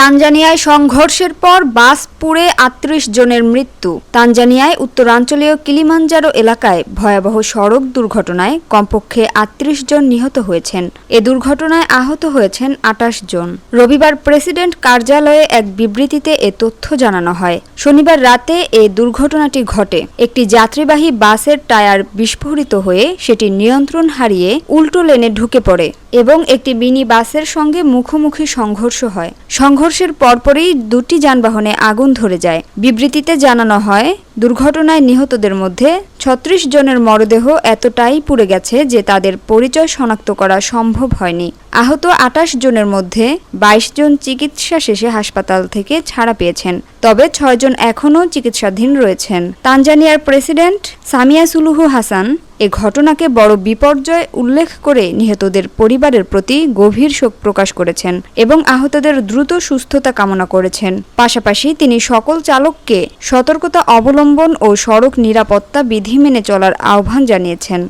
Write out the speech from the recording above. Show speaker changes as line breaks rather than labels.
তানজানিয়ায় সংঘর্ষের পর বাস পুড়ে ৩৮ জনের মৃত্যু। তানজানিয়ায় উত্তরাঞ্চলীয় কিলিমানজারো এলাকায় ভয়াবহ সড়ক দুর্ঘটনায় কমপক্ষে ৩৮ জন নিহত হয়েছেন। এ দুর্ঘটনায় আহত হয়েছেন ২৮ জন। রবিবার প্রেসিডেন্ট কার্যালয়ে এক বিবৃতিতে এ তথ্য জানানো হয়। শনিবার রাতে এ দুর্ঘটনাটি ঘটে। একটি যাত্রীবাহী বাসের টায়ার বিস্ফোরিত হয়ে সেটি নিয়ন্ত্রণ হারিয়ে উল্টো লেনে ঢুকে পড়ে এবং একটি মিনি বাসের সঙ্গে মুখোমুখি সংঘর্ষ হয়। সংঘর্ষের পরপরই দুটি যানবাহনে আগুন ধরে যায়। বিবৃতিতে জানানো হয়, দুর্ঘটনায় নিহতদের মধ্যে ৩৬ জনের মরদেহ এতটাই পুড়ে গেছে যে তাদের পরিচয় শনাক্ত করা সম্ভব হয়নি। আহত ২৮ জনের মধ্যে ২২ জন চিকিৎসা শেষে হাসপাতাল থেকে ছাড়া পেয়েছেন, তবে ৬ জন এখনও চিকিৎসাধীন রয়েছেন। তানজানিয়ার প্রেসিডেন্ট সামিয়া সুলুহু হাসান এ ঘটনাকে বড় বিপর্যয় উল্লেখ করে নিহতদের পরিবারের প্রতি গভীর শোক প্রকাশ করেছেন এবং আহতদের দ্রুত সুস্থতা কামনা করেছেন। পাশাপাশি তিনি সকল চালককে সতর্কতা অবলম্বন ও সড়ক নিরাপত্তা বিধি মেনে চলার আহ্বান জানিয়েছেন।